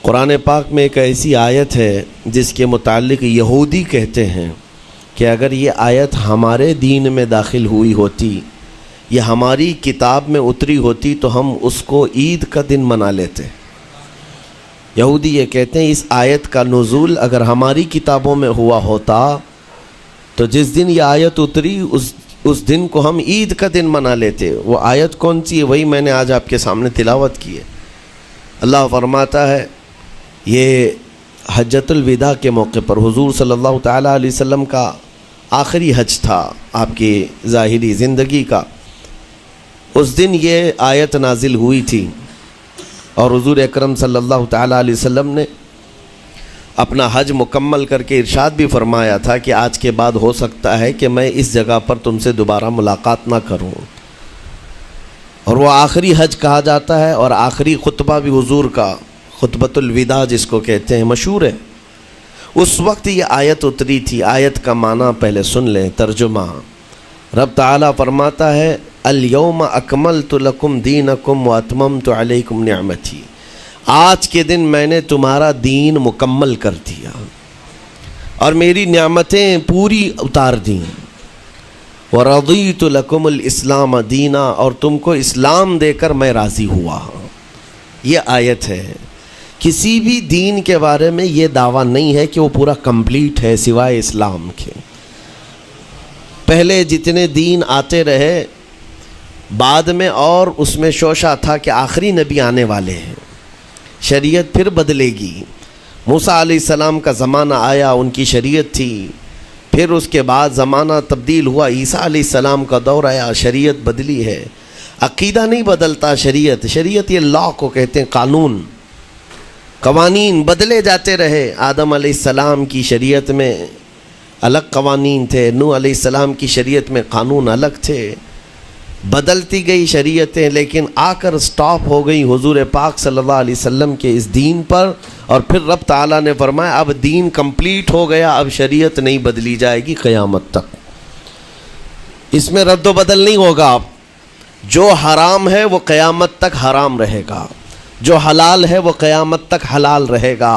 قرآن پاک میں ایک ایسی آیت ہے جس کے متعلق یہودی کہتے ہیں کہ اگر یہ آیت ہمارے دین میں داخل ہوئی ہوتی یا ہماری کتاب میں اتری ہوتی تو ہم اس کو عید کا دن منا لیتے۔ یہودی یہ کہتے ہیں اس آیت کا نزول اگر ہماری کتابوں میں ہوا ہوتا تو جس دن یہ آیت اتری اس دن کو ہم عید کا دن منا لیتے۔ وہ آیت کون سی ہے؟ وہی میں نے آج آپ کے سامنے تلاوت کی ہے۔ اللہ فرماتا ہے، یہ حجۃ الوداع کے موقع پر حضور صلی اللہ تعالیٰ علیہ وسلم کا آخری حج تھا آپ کی ظاہری زندگی کا۔ اس دن یہ آیت نازل ہوئی تھی اور حضور اکرم صلی اللہ تعالیٰ علیہ وسلم نے اپنا حج مکمل کر کے ارشاد بھی فرمایا تھا کہ آج کے بعد ہو سکتا ہے کہ میں اس جگہ پر تم سے دوبارہ ملاقات نہ کروں۔ اور وہ آخری حج کہا جاتا ہے اور آخری خطبہ بھی حضور کا خطبۃ الوداع جس کو کہتے ہیں مشہور ہے۔ اس وقت یہ آیت اتری تھی۔ آیت کا معنی پہلے سن لیں، ترجمہ۔ رب تعالیٰ فرماتا ہے الیوم اکملت لکم دینکم واتممت علیکم نعمتی، آج کے دن میں نے تمہارا دین مکمل کر دیا اور میری نعمتیں پوری اتار دیں۔ ورضیت لکم الاسلام دینا، اور تم کو اسلام دے کر میں راضی ہوا۔ یہ آیت ہے۔ کسی بھی دین کے بارے میں یہ دعویٰ نہیں ہے کہ وہ پورا کمپلیٹ ہے سوائے اسلام کے۔ پہلے جتنے دین آتے رہے بعد میں اور اس میں شوشہ تھا کہ آخری نبی آنے والے ہیں، شریعت پھر بدلے گی۔ موسیٰ علیہ السلام کا زمانہ آیا، ان کی شریعت تھی، پھر اس کے بعد زمانہ تبدیل ہوا، عیسیٰ علیہ السلام کا دور آیا، شریعت بدلی ہے۔ عقیدہ نہیں بدلتا، شریعت یہ لا کو کہتے ہیں، قانون، قوانین بدلے جاتے رہے۔ آدم علیہ السلام کی شریعت میں الگ قوانین تھے، نوح علیہ السلام کی شریعت میں قانون الگ تھے، بدلتی گئی شریعتیں، لیکن آ کر سٹاپ ہو گئی حضور پاک صلی اللہ علیہ وسلم کے اس دین پر۔ اور پھر رب تعالیٰ نے فرمایا اب دین کمپلیٹ ہو گیا، اب شریعت نہیں بدلی جائے گی قیامت تک، اس میں رد و بدل نہیں ہوگا۔ جو حرام ہے وہ قیامت تک حرام رہے گا، جو حلال ہے وہ قیامت تک حلال رہے گا۔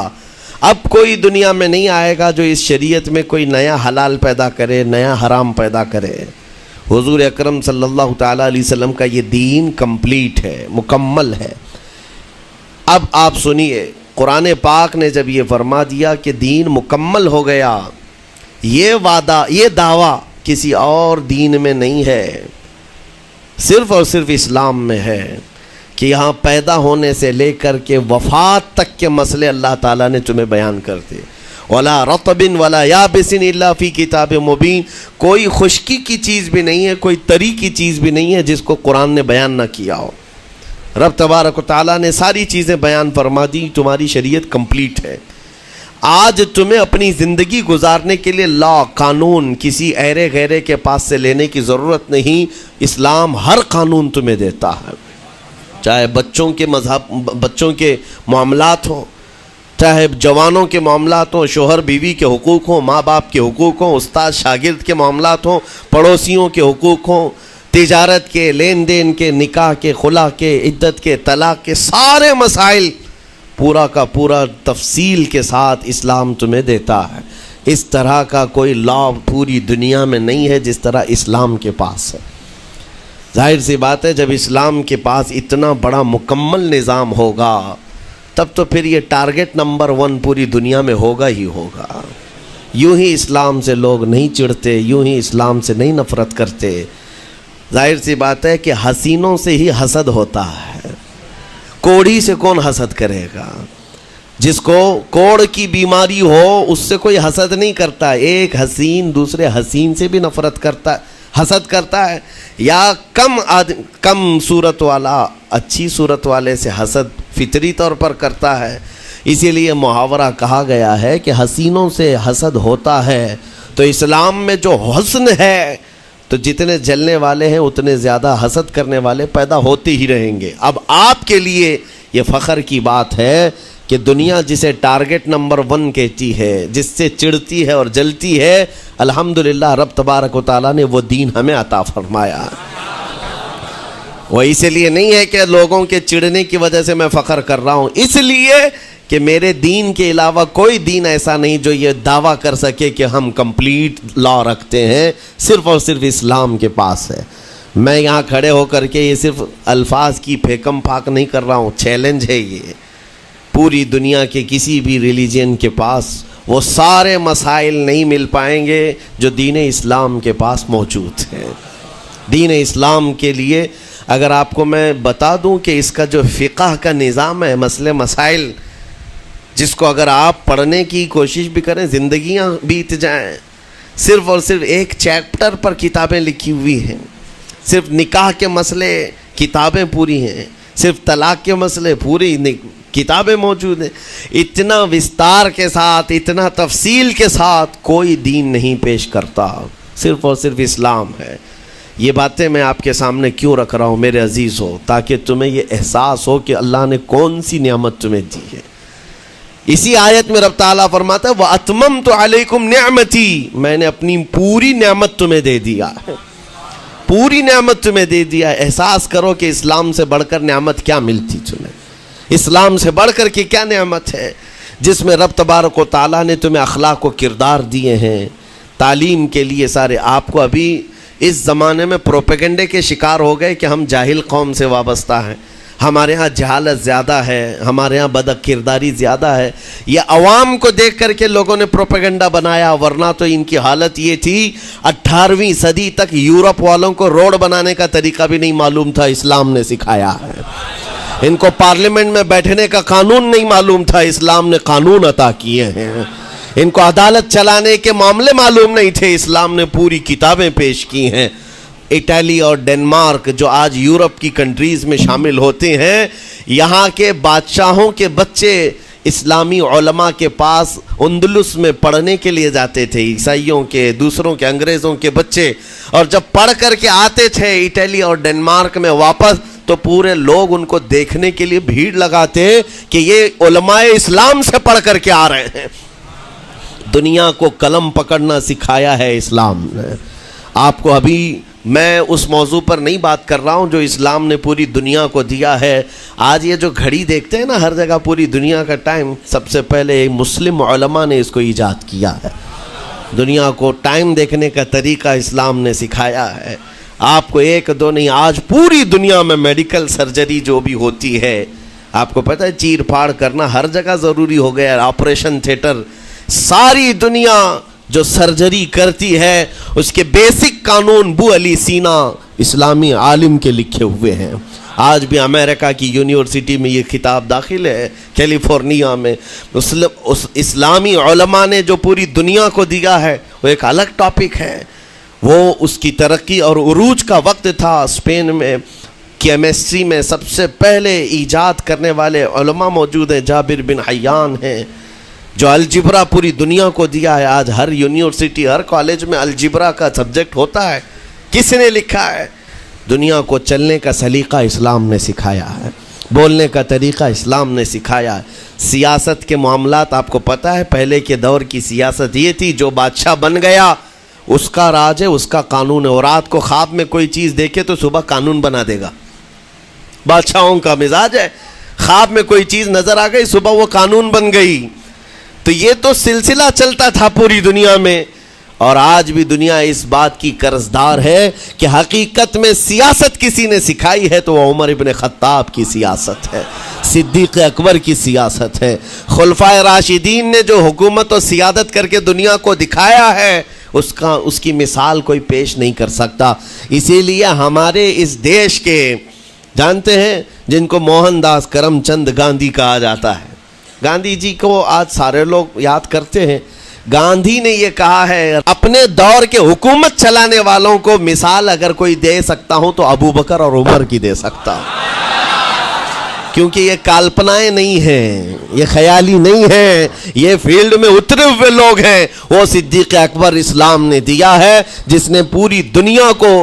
اب کوئی دنیا میں نہیں آئے گا جو اس شریعت میں کوئی نیا حلال پیدا کرے، نیا حرام پیدا کرے۔ حضور اکرم صلی اللہ تعالیٰ علیہ وسلم کا یہ دین کمپلیٹ ہے، مکمل ہے۔ اب آپ سنیے، قرآن پاک نے جب یہ فرما دیا کہ دین مکمل ہو گیا، یہ وعدہ، یہ دعویٰ کسی اور دین میں نہیں ہے، صرف اور صرف اسلام میں ہے کہ یہاں پیدا ہونے سے لے کر کے وفات تک کے مسئلے اللہ تعالیٰ نے تمہیں بیان کر دیے۔ وَلَا رَطْبٍ وَلَا يَابِسٍ إِلَّا فِي كِتَابٍ مُبِينٍ، کوئی خشکی کی چیز بھی نہیں ہے، کوئی تری کی چیز بھی نہیں ہے جس کو قرآن نے بیان نہ کیا ہو۔ رب تبارک و تعالیٰ نے ساری چیزیں بیان فرما دی، تمہاری شریعت کمپلیٹ ہے۔ آج تمہیں اپنی زندگی گزارنے کے لیے لا، قانون کسی ایرے غیرے کے پاس سے لینے کی ضرورت نہیں۔ اسلام ہر قانون تمہیں دیتا ہے، چاہے بچوں کے بچوں کے معاملات ہوں، چاہے جوانوں کے معاملات ہوں، شوہر بیوی کے حقوق ہوں، ماں باپ کے حقوق ہوں، استاد شاگرد کے معاملات ہوں، پڑوسیوں کے حقوق ہوں، تجارت کے، لین دین کے، نکاح کے، خلا کے، عدت کے، طلاق کے، سارے مسائل پورا کا پورا تفصیل کے ساتھ اسلام تمہیں دیتا ہے۔ اس طرح کا کوئی لا پوری دنیا میں نہیں ہے جس طرح اسلام کے پاس ہے۔ ظاہر سی بات ہے، جب اسلام کے پاس اتنا بڑا مکمل نظام ہوگا تب تو پھر یہ ٹارگٹ نمبر 1 پوری دنیا میں ہوگا ہی ہوگا۔ یوں ہی اسلام سے لوگ نہیں چڑھتے، یوں ہی اسلام سے نہیں نفرت کرتے۔ ظاہر سی بات ہے کہ حسینوں سے ہی حسد ہوتا ہے، کوڑھی سے کون حسد کرے گا؟ جس کو کوڑ کی بیماری ہو اس سے کوئی حسد نہیں کرتا۔ ایک حسین دوسرے حسین سے بھی نفرت کرتا ہے، حسد کرتا ہے، یا کم صورت والا اچھی صورت والے سے حسد فطری طور پر کرتا ہے۔ اسی لیے محاورہ کہا گیا ہے کہ حسینوں سے حسد ہوتا ہے، تو اسلام میں جو حسن ہے تو جتنے جلنے والے ہیں اتنے زیادہ حسد کرنے والے پیدا ہوتے ہی رہیں گے۔ اب آپ کے لیے یہ فخر کی بات ہے کہ دنیا جسے ٹارگٹ نمبر 1 کہتی ہے، جس سے چڑھتی ہے اور جلتی ہے، الحمدللہ رب تبارک و تعالیٰ نے وہ دین ہمیں عطا فرمایا۔ وہ اس لیے نہیں ہے کہ لوگوں کے چڑھنے کی وجہ سے میں فخر کر رہا ہوں، اس لیے کہ میرے دین کے علاوہ کوئی دین ایسا نہیں جو یہ دعویٰ کر سکے کہ ہم کمپلیٹ لا رکھتے ہیں، صرف اور صرف اسلام کے پاس ہے۔ میں یہاں کھڑے ہو کر کے یہ صرف الفاظ کی پھیکم پھاک نہیں کر رہا ہوں، چیلنج ہے یہ۔ پوری دنیا کے کسی بھی ریلیجن کے پاس وہ سارے مسائل نہیں مل پائیں گے جو دین اسلام کے پاس موجود ہیں۔ دین اسلام کے لیے اگر آپ کو میں بتا دوں کہ اس کا جو فقہ کا نظام ہے، مسئلے مسائل، جس کو اگر آپ پڑھنے کی کوشش بھی کریں زندگیاں بیت جائیں، صرف اور صرف ایک چیپٹر پر کتابیں لکھی ہوئی ہیں، صرف نکاح کے مسئلے کتابیں پوری ہیں، صرف طلاق کے مسئلے پوری کتابیں موجود ہیں۔ اتنا وستار کے ساتھ، اتنا تفصیل کے ساتھ کوئی دین نہیں پیش کرتا، صرف اور صرف اسلام ہے۔ یہ باتیں میں آپ کے سامنے کیوں رکھ رہا ہوں میرے عزیز ہو؟ تاکہ تمہیں یہ احساس ہو کہ اللہ نے کون سی نعمت تمہیں دی ہے۔ اسی آیت میں رب تعالیٰ فرماتا ہے وَأَتْمَمْتُ عَلَيْكُمْ نِعْمَتِي، میں نے اپنی پوری نعمت تمہیں دے دیا ہے، پوری نعمت تمہیں دے دیا ہے۔ احساس کرو کہ اسلام سے بڑھ کر نعمت کیا ملتی تمہیں، اسلام سے بڑھ کر کے کیا نعمت ہے، جس میں رب تبارک و تعالیٰ نے تمہیں اخلاق و کردار دیے ہیں، تعلیم کے لیے سارے۔ آپ کو ابھی اس زمانے میں پروپیگنڈے کے شکار ہو گئے کہ ہم جاہل قوم سے وابستہ ہیں، ہمارے ہاں جہالت زیادہ ہے، ہمارے ہاں بد کرداری زیادہ ہے۔ یہ عوام کو دیکھ کر کے لوگوں نے پروپیگنڈا بنایا، ورنہ تو ان کی حالت یہ تھی 18ویں صدی تک یورپ والوں کو روڈ بنانے کا طریقہ بھی نہیں معلوم تھا، اسلام نے سکھایا ہے۔ ان کو پارلیمنٹ میں بیٹھنے کا قانون نہیں معلوم تھا، اسلام نے قانون عطا کیے ہیں۔ ان کو عدالت چلانے کے معاملے معلوم نہیں تھے، اسلام نے پوری کتابیں پیش کی ہیں۔ اٹلی اور ڈنمارک جو آج یورپ کی کنٹریز میں شامل ہوتے ہیں، یہاں کے بادشاہوں کے بچے اسلامی علماء کے پاس اندلس میں پڑھنے کے لیے جاتے تھے، عیسائیوں کے، دوسروں کے، انگریزوں کے بچے، اور جب پڑھ کر کے آتے تھے اٹلی اور ڈنمارک میں واپس تو پورے لوگ ان کو دیکھنے کے لیے بھیڑ لگاتے کہ یہ علماء اسلام سے پڑھ کر کے آ رہے ہیں۔ دنیا کو قلم پکڑنا سکھایا ہے اسلام نے۔ آپ کو ابھی میں اس موضوع پر نہیں بات کر رہا ہوں جو اسلام نے پوری دنیا کو دیا ہے۔ آج یہ جو گھڑی دیکھتے ہیں نا ہر جگہ پوری دنیا کا ٹائم، سب سے پہلے مسلم علماء نے اس کو ایجاد کیا ہے۔ دنیا کو ٹائم دیکھنے کا طریقہ اسلام نے سکھایا ہے۔ آپ کو ایک دو نہیں، آج پوری دنیا میں میڈیکل سرجری جو بھی ہوتی ہے، آپ کو پتہ ہے چیر پھاڑ کرنا ہر جگہ ضروری ہو گیا ہے، آپریشن تھیٹر، ساری دنیا جو سرجری کرتی ہے اس کے بیسک قانون بو علی سینا اسلامی عالم کے لکھے ہوئے ہیں۔ آج بھی امریکہ کی یونیورسٹی میں یہ کتاب داخل ہے، کیلیفورنیا میں۔ اس اسلامی علماء نے جو پوری دنیا کو دیا ہے وہ ایک الگ ٹاپک ہے۔ وہ اس کی ترقی اور عروج کا وقت تھا۔ اسپین میں کیمسٹری میں سب سے پہلے ایجاد کرنے والے علماء موجود ہیں، جابر بن حیان ہیں، جو الجبرا پوری دنیا کو دیا ہے۔ آج ہر یونیورسٹی، ہر کالج میں الجبرا کا سبجیکٹ ہوتا ہے۔ کس نے لکھا ہے؟ دنیا کو چلنے کا سلیقہ اسلام نے سکھایا ہے، بولنے کا طریقہ اسلام نے سکھایا ہے۔ سیاست کے معاملات آپ کو پتہ ہے، پہلے کے دور کی سیاست یہ تھی جو بادشاہ بن گیا اس کا راج ہے، اس کا قانون ہے، اور رات کو خواب میں کوئی چیز دیکھے تو صبح قانون بنا دے گا۔ بادشاہوں کا مزاج ہے، خواب میں کوئی چیز نظر آ گئی صبح وہ قانون بن گئی۔ تو یہ تو سلسلہ چلتا تھا پوری دنیا میں، اور آج بھی دنیا اس بات کی قرضدار ہے کہ حقیقت میں سیاست کسی نے سکھائی ہے تو وہ عمر ابن خطاب کی سیاست ہے، صدیق اکبر کی سیاست ہے۔ خلفائے راشدین نے جو حکومت و سیادت کر کے دنیا کو دکھایا ہے اس کی مثال کوئی پیش نہیں کر سکتا۔ اسی لیے ہمارے اس دیش کے جانتے ہیں جن کو موہن داس کرم چند گاندھی کہا جاتا ہے، گاندھی جی کو آج سارے لوگ یاد کرتے ہیں۔ گاندھی نے یہ کہا ہے اپنے دور کے حکومت چلانے والوں کو مثال اگر کوئی دے سکتا ہوں تو ابو بکر اور عمر کی دے سکتا ہوں، کیونکہ یہ کالپنائیں نہیں ہیں، یہ خیالی نہیں ہیں، یہ فیلڈ میں اترے ہوئے لوگ ہیں۔ وہ صدیق اکبر اسلام نے دیا ہے جس نے پوری دنیا کو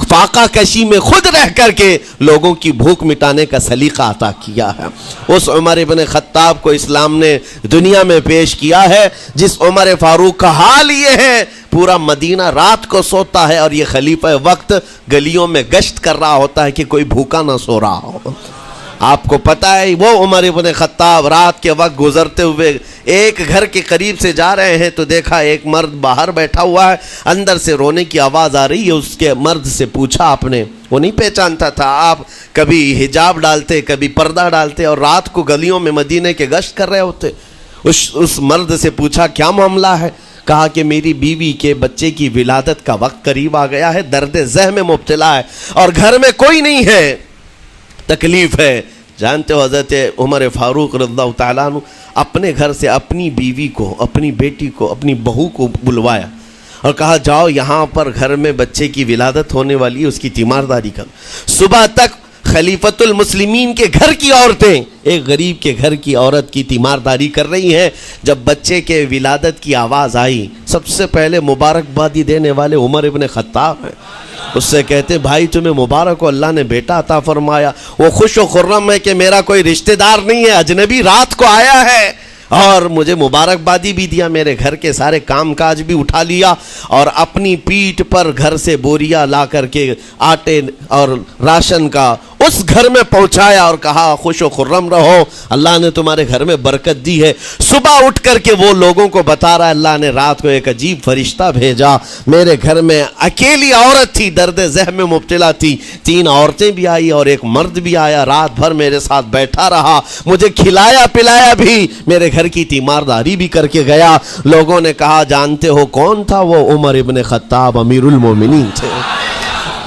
فاقہ کشی میں خود رہ کر کے لوگوں کی بھوک مٹانے کا سلیقہ عطا کیا ہے۔ اس عمر ابن خطاب کو اسلام نے دنیا میں پیش کیا ہے جس عمر فاروق کا حال یہ ہے پورا مدینہ رات کو سوتا ہے اور یہ خلیفہ وقت گلیوں میں گشت کر رہا ہوتا ہے کہ کوئی بھوکا نہ سو رہا ہو۔ آپ کو پتہ ہے وہ عمر ابن خطاب رات کے وقت گزرتے ہوئے ایک گھر کے قریب سے جا رہے ہیں تو دیکھا ایک مرد باہر بیٹھا ہوا ہے, اندر سے رونے کی آواز آ رہی ہے. اس کے مرد سے پوچھا آپ نے, وہ نہیں پہچانتا تھا, آپ کبھی حجاب ڈالتے کبھی پردہ ڈالتے اور رات کو گلیوں میں مدینے کے گشت کر رہے ہوتے. اس مرد سے پوچھا کیا معاملہ ہے؟ کہا کہ میری بیوی کے بچے کی ولادت کا وقت قریب آ گیا ہے, درد ذہ میں مبتلا ہے اور گھر میں کوئی نہیں ہے, تکلیف ہے. جانتے ہو حضرت عمر فاروق رضی اللہ تعالیٰ عنہ اپنے گھر سے اپنی بیوی کو, اپنی بیٹی کو, اپنی بہو کو بلوایا اور کہا جاؤ یہاں پر گھر میں بچے کی ولادت ہونے والی ہے, اس کی تیمارداری کر. صبح تک خلیفۃ المسلمین کے گھر کی عورتیں ایک غریب کے گھر کی عورت کی تیمارداری کر رہی ہیں. جب بچے کے ولادت کی آواز آئی, سب سے پہلے مبارکبادی دینے والے عمر ابن خطاب ہیں. اس سے کہتے بھائی تمہیں مبارک ہو, اللہ نے بیٹا عطا فرمایا. وہ خوش و خرم ہے کہ میرا کوئی رشتہ دار نہیں ہے, اجنبی رات کو آیا ہے اور مجھے مبارکبادی بھی دیا, میرے گھر کے سارے کام کاج بھی اٹھا لیا اور اپنی پیٹھ پر گھر سے بوریا لا کر کے آٹے اور راشن کا اس گھر میں پہنچایا اور کہا خوش و خرم رہو, اللہ نے تمہارے گھر میں برکت دی ہے. صبح اٹھ کر کے وہ لوگوں کو بتا رہا ہے اللہ نے رات کو ایک عجیب فرشتہ بھیجا, میرے گھر میں اکیلی عورت تھی, درد ذہ میں مبتلا تھی, 3 عورتیں بھی آئی اور ایک مرد بھی آیا, رات بھر میرے ساتھ بیٹھا رہا, مجھے کھلایا پلایا بھی, میرے گھر کی تیمارداری بھی کر کے گیا. لوگوں نے کہا جانتے ہو کون تھا وہ؟ عمر ابن خطاب امیر المومنین تھے.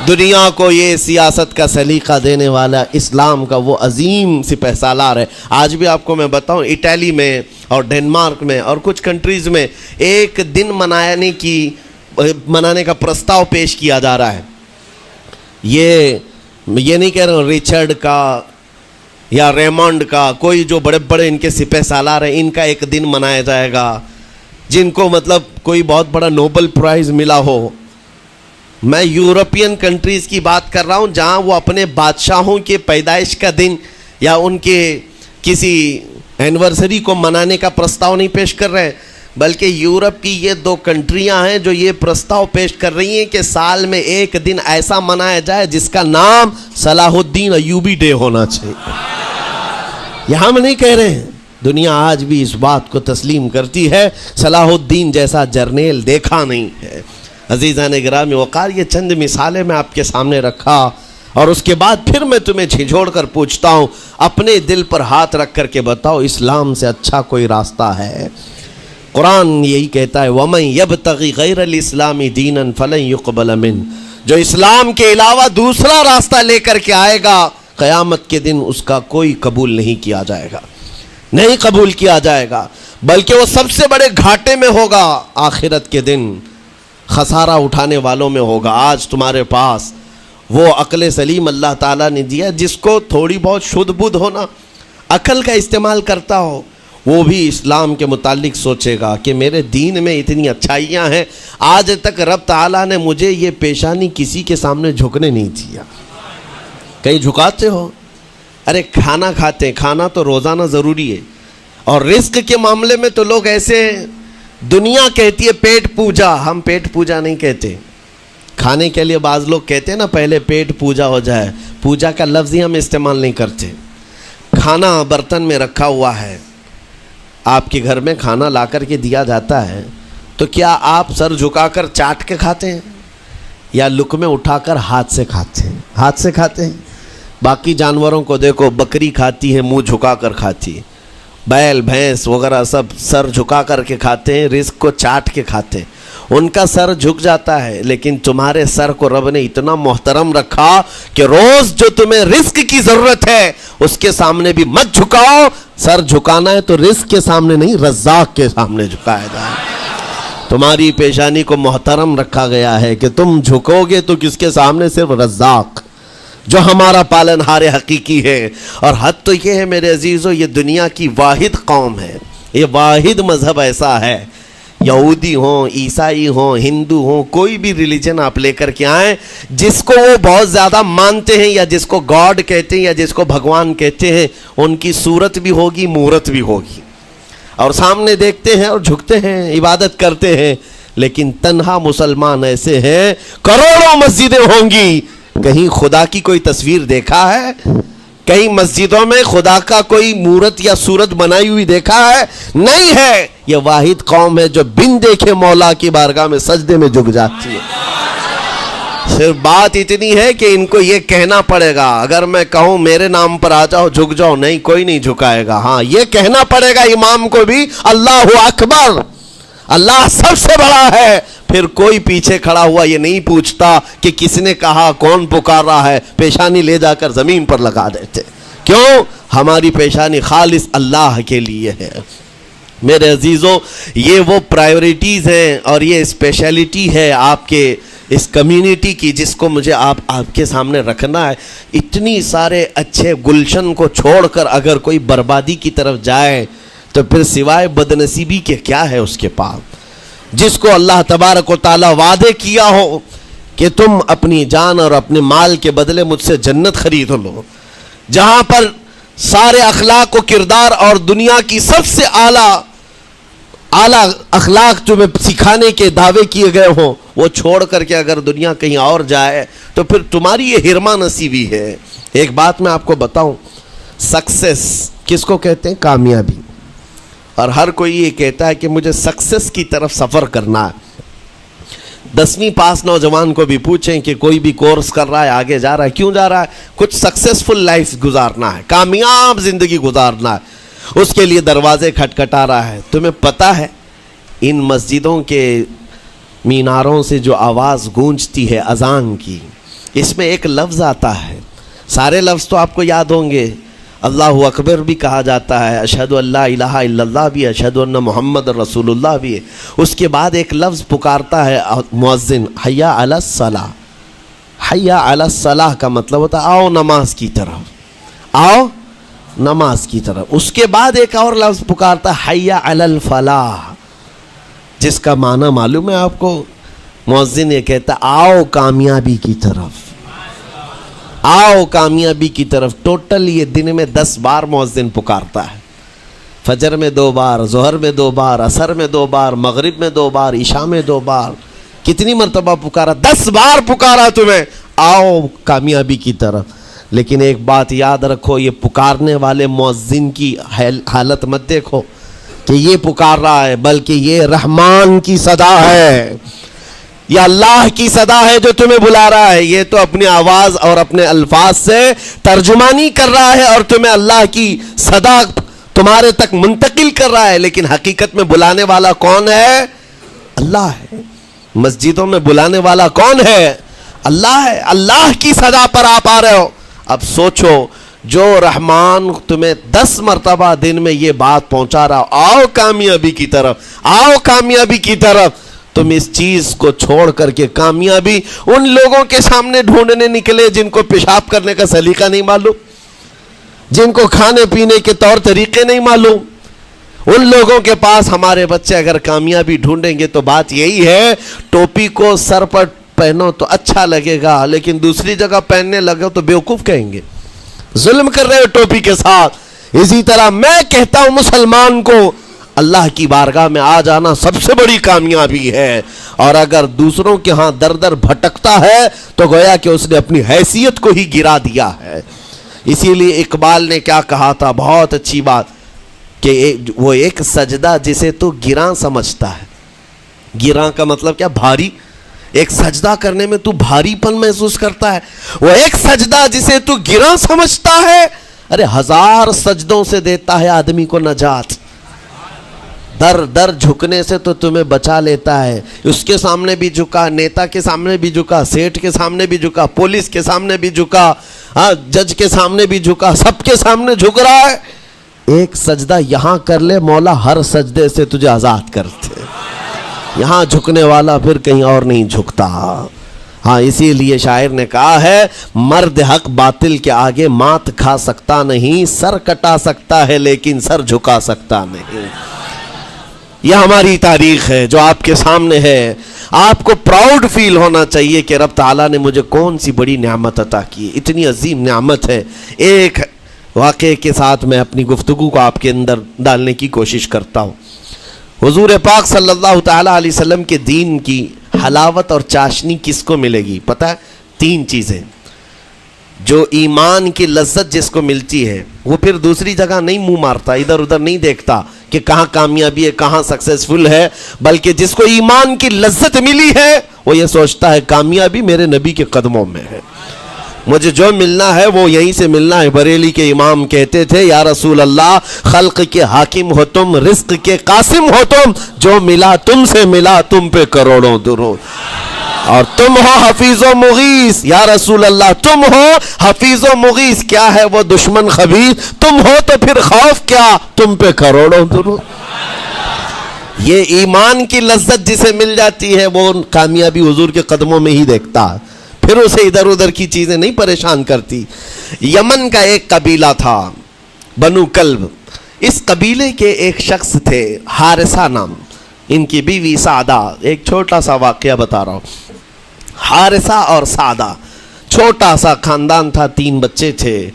دنیا کو یہ سیاست کا سلیقہ دینے والا اسلام کا وہ عظیم سپہ سالار ہے. آج بھی آپ کو میں بتاؤں اٹلی میں اور ڈنمارک میں اور کچھ کنٹریز میں ایک دن منانے کا پرستاؤ پیش کیا جا رہا ہے. یہ نہیں کہہ رہا ہوں ریچرڈ کا یا ریمانڈ کا, کوئی جو بڑے بڑے ان کے سپہ سالار ہیں ان کا ایک دن منایا جائے گا جن کو مطلب کوئی بہت بڑا نوبل پرائز ملا ہو. میں یورپین کنٹریز کی بات کر رہا ہوں جہاں وہ اپنے بادشاہوں کے پیدائش کا دن یا ان کے کسی اینیورسری کو منانے کا پرستاؤ نہیں پیش کر رہے ہیں, بلکہ یورپ کی یہ 2 کنٹریاں ہیں جو یہ پرستاؤ پیش کر رہی ہیں کہ سال میں ایک دن ایسا منایا جائے جس کا نام صلاح الدین ایوبی ڈے ہونا چاہیے. یہ ہم نہیں کہہ رہے ہیں, دنیا آج بھی اس بات کو تسلیم کرتی ہے, صلاح الدین جیسا جرنیل دیکھا نہیں ہے. عزیزان گرامی وقار, یہ چند مثالیں میں آپ کے سامنے رکھا اور اس کے بعد پھر میں تمہیں جھنجھوڑ کر پوچھتا ہوں, اپنے دل پر ہاتھ رکھ کر کے بتاؤ اسلام سے اچھا کوئی راستہ ہے؟ قرآن یہی کہتا ہے وَمَن يَبْتَغِ غَيْرَ الْإِسْلَامِ دِينًا فَلَن يُقْبَلَ مِنْهُ, جو اسلام کے علاوہ دوسرا راستہ لے کر کے آئے گا قیامت کے دن اس کا کوئی قبول نہیں کیا جائے گا, نہیں قبول کیا جائے گا, بلکہ وہ سب سے بڑے گھاٹے میں ہوگا, آخرت کے دن خسارہ اٹھانے والوں میں ہوگا. آج تمہارے پاس وہ عقل سلیم اللہ تعالیٰ نے دیا جس کو تھوڑی بہت شدھ بدھ ہونا, عقل کا استعمال کرتا ہو, وہ بھی اسلام کے متعلق سوچے گا کہ میرے دین میں اتنی اچھائیاں ہیں, آج تک رب تعالیٰ نے مجھے یہ پیشانی کسی کے سامنے جھکنے نہیں دیا. کہیں جھکاتے ہو؟ ارے کھانا کھاتے ہیں, کھانا تو روزانہ ضروری ہے, اور رزق کے معاملے میں تو لوگ ایسے, دنیا کہتی ہے پیٹ پوجا, ہم پیٹ پوجا نہیں کہتے. کھانے کے لیے بعض لوگ کہتے ہیں نا پہلے پیٹ پوجا ہو جائے, پوجا کا لفظ ہی ہم استعمال نہیں کرتے. کھانا برتن میں رکھا ہوا ہے, آپ کے گھر میں کھانا لا کر کے دیا جاتا ہے, تو کیا آپ سر جھکا کر چاٹ کے کھاتے ہیں یا لقمے اٹھا کر ہاتھ سے کھاتے ہیں؟ ہاتھ سے کھاتے ہیں. باقی جانوروں کو دیکھو, بکری کھاتی ہے منہ جھکا کر کھاتی ہے, بیل بھینس وغیرہ سب سر جھکا کر کے کھاتے ہیں, رزق کو چاٹ کے کھاتے ہیں, ان کا سر جھک جاتا ہے. لیکن تمہارے سر کو رب نے اتنا محترم رکھا کہ روز جو تمہیں رزق کی ضرورت ہے اس کے سامنے بھی مت جھکاؤ. سر جھکانا ہے تو رزق کے سامنے نہیں, رزاق کے سامنے جھکایا جائے. تمہاری پیشانی کو محترم رکھا گیا ہے کہ تم جھکو گے تو کس کے سامنے؟ صرف رزاق جو ہمارا پالن ہار حقیقی ہے. اور حد تو یہ ہے میرے عزیزو, یہ دنیا کی واحد قوم ہے, یہ واحد مذہب ایسا ہے, یہودی ہوں, عیسائی ہوں, ہندو ہوں, کوئی بھی ریلیجن آپ لے کر کے آئیں, جس کو وہ بہت زیادہ مانتے ہیں یا جس کو گاڈ کہتے ہیں یا جس کو بھگوان کہتے ہیں, ان کی صورت بھی ہوگی, مورت بھی ہوگی, اور سامنے دیکھتے ہیں اور جھکتے ہیں, عبادت کرتے ہیں. لیکن تنہا مسلمان ایسے ہیں, کروڑوں مسجدیں ہوں گی, کہیں خدا کی کوئی تصویر دیکھا ہے؟ کہیں مسجدوں میں خدا کا کوئی مورت یا صورت بنائی ہوئی دیکھا ہے؟ نہیں ہے. یہ واحد قوم ہے جو بن دیکھے مولا کی بارگاہ میں سجدے میں جھک جاتی ہے. صرف بات اتنی ہے کہ ان کو یہ کہنا پڑے گا. اگر میں کہوں میرے نام پر آ جاؤ جھک جاؤ، نہیں، کوئی نہیں جھکائے گا. ہاں یہ کہنا پڑے گا امام کو بھی، اللہ اکبر، اللہ سب سے بڑا ہے. پھر کوئی پیچھے کھڑا ہوا یہ نہیں پوچھتا کہ کس نے کہا، کون پکار رہا ہے. پیشانی لے جا کر زمین پر لگا دیتے. کیوں؟ ہماری پیشانی خالص اللہ کے لیے ہے. میرے عزیزوں، یہ وہ پرائیورٹیز ہیں اور یہ اسپیشلٹی ہے آپ کے اس کمیونٹی کی جس کو مجھے آپ کے سامنے رکھنا ہے. اتنی سارے اچھے گلشن کو چھوڑ کر اگر کوئی بربادی کی طرف جائے تو پھر سوائے بدنصیبی کے کیا ہے اس کے پاس؟ جس کو اللہ تبارک و تعالیٰ وعدے کیا ہو کہ تم اپنی جان اور اپنے مال کے بدلے مجھ سے جنت خرید لو، جہاں پر سارے اخلاق و کردار اور دنیا کی سب سے اعلیٰ اخلاق تمہیں سکھانے کے دعوے کیے گئے ہوں، وہ چھوڑ کر کے اگر دنیا کہیں اور جائے تو پھر تمہاری یہ ہرما نصیبی ہے. ایک بات میں آپ کو بتاؤں، سکسیس کس کو کہتے ہیں؟ کامیابی. اور ہر کوئی یہ کہتا ہے کہ مجھے سکسیس کی طرف سفر کرنا ہے. 10ویں پاس نوجوان کو بھی پوچھیں کہ کوئی بھی کورس کر رہا ہے، آگے جا رہا ہے، کیوں جا رہا ہے؟ کچھ سکسیسفل لائف گزارنا ہے، کامیاب زندگی گزارنا ہے. اس کے لیے دروازے کھٹکھٹا رہا ہے. تمہیں پتہ ہے ان مسجدوں کے میناروں سے جو آواز گونجتی ہے اذان کی، اس میں ایک لفظ آتا ہے. سارے لفظ تو آپ کو یاد ہوں گے. اللہ اکبر بھی کہا جاتا ہے، اشہد ان لا الہ الا اللہ بھی، اشہد ان محمد رسول اللہ بھی ہے. اس کے بعد ایک لفظ پکارتا ہے مؤذن، حی علی الصلاۃ. حی علی الصلاۃ کا مطلب ہوتا ہے آؤ نماز کی طرف، آؤ نماز کی طرف. اس کے بعد ایک اور لفظ پکارتا ہے حی علی الفلاح، جس کا معنی معلوم ہے آپ کو؟ مؤذن یہ کہتا ہے آؤ کامیابی کی طرف، آؤ کامیابی کی طرف. ٹوٹل یہ دن میں 10 بار مؤذن پکارتا ہے. فجر میں 2 بار، ظہر میں 2 بار، عصر میں 2 بار، مغرب میں 2 بار، عشاء میں 2 بار. کتنی مرتبہ پکارا؟ 10 بار پکارا تمہیں، آؤ کامیابی کی طرف. لیکن ایک بات یاد رکھو، یہ پکارنے والے مؤذن کی حالت مت دیکھو کہ یہ پکار رہا ہے، بلکہ یہ رحمان کی صدا ہے، یہ اللہ کی صدا ہے جو تمہیں بلا رہا ہے. یہ تو اپنی آواز اور اپنے الفاظ سے ترجمانی کر رہا ہے اور تمہیں اللہ کی صدا تمہارے تک منتقل کر رہا ہے. لیکن حقیقت میں بلانے والا کون ہے؟ اللہ ہے. مسجدوں میں بلانے والا کون ہے؟ اللہ ہے. اللہ کی صدا پر آپ آ رہے ہو. اب سوچو، جو رحمان تمہیں 10 مرتبہ دن میں یہ بات پہنچا رہا، آؤ کامیابی کی طرف، آؤ کامیابی کی طرف، تم اس چیز کو چھوڑ کر کے کامیابی ان لوگوں کے سامنے ڈھونڈنے نکلے جن کو پیشاب کرنے کا سلیقہ نہیں معلوم، جن کو کھانے پینے کے طور طریقے نہیں معلوم. ان لوگوں کے پاس ہمارے بچے اگر کامیابی ڈھونڈیں گے تو بات یہی ہے، ٹوپی کو سر پر پہنو تو اچھا لگے گا، لیکن دوسری جگہ پہننے لگے تو بیوقوف کہیں گے، ظلم کر رہے ہو ٹوپی کے ساتھ. اسی طرح میں کہتا ہوں مسلمان کو اللہ کی بارگاہ میں آ جانا سب سے بڑی کامیابی ہے. اور اگر دوسروں کے ہاں در در بھٹکتا ہے تو گویا کہ اس نے اپنی حیثیت کو ہی گرا دیا ہے. اسی لیے اقبال نے کیا کہا تھا، بہت اچھی بات، کہ وہ ایک سجدہ جسے تو گراں سمجھتا ہے. گراں کا مطلب کیا؟ بھاری. ایک سجدہ کرنے میں تو بھاری پن محسوس کرتا ہے. وہ ایک سجدہ جسے تو گراں سمجھتا ہے، ارے 1000 سجدوں سے دیتا ہے آدمی کو نجات. در در جھکنے سے تو تمہیں بچا لیتا ہے. اس کے سامنے بھی جھکا، نیتا کے سامنے بھی جھکا، سیٹ کے سامنے بھی جھکا، پولیس کے سامنے بھی جھکا، جج کے سامنے بھی جھکا، سب کے سامنے جھک رہا ہے. ایک سجدہ یہاں کر لے، مولا ہر سجدے سے تجھے آزاد کرتے. یہاں جھکنے والا پھر کہیں اور نہیں جھکتا. ہاں اسی لیے شاعر نے کہا ہے، مرد حق باطل کے آگے مات کھا سکتا نہیں، سر کٹا سکتا ہے لیکن سر جھکا سکتا نہیں. یہ ہماری تاریخ ہے جو آپ کے سامنے ہے. آپ کو پراؤڈ فیل ہونا چاہیے کہ رب تعالیٰ نے مجھے کون سی بڑی نعمت عطا کی. اتنی عظیم نعمت ہے. ایک واقعے کے ساتھ میں اپنی گفتگو کو آپ کے اندر ڈالنے کی کوشش کرتا ہوں. حضور پاک صلی اللہ تعالیٰ علیہ وسلم کے دین کی حلاوت اور چاشنی کس کو ملے گی؟ پتہ ہے 3 چیزیں. جو ایمان کی لذت جس کو ملتی ہے وہ پھر دوسری جگہ نہیں منہ مارتا، ادھر ادھر نہیں دیکھتا کہ کہاں کامیابی ہے، کہاں سکسیسفل ہے، بلکہ جس کو ایمان کی لذت ملی ہے وہ یہ سوچتا ہے کامیابی میرے نبی کے قدموں میں ہے، مجھے جو ملنا ہے وہ یہیں سے ملنا ہے۔ بریلی کے امام کہتے تھے یا رسول اللہ خلق کے حاکم ہو تم، رزق کے قاسم ہو تم، جو ملا تم سے ملا تم پہ کروڑوں درود، اور تم ہو حفیظ و مغیث یا رسول اللہ، تم ہو حفیظ و مغیث، کیا ہے وہ دشمن خبیث، تم ہو تو پھر خوف کیا، تم پہ کروڑوں درود۔ یہ ایمان کی لذت جسے مل جاتی ہے وہ کامیابی حضور کے قدموں میں ہی دیکھتا ہے، پھر اسے ادھر ادھر کی چیزیں نہیں پریشان کرتی۔ یمن کا ایک قبیلہ تھا بنو کلب، اس قبیلے کے ایک شخص تھے حارثہ نام، ان کی بیوی سعدہ۔ ایک چھوٹا سا واقعہ بتا رہا ہوں۔ حارثہ اور سعدہ چھوٹا سا خاندان تھا، 3 بچے تھے۔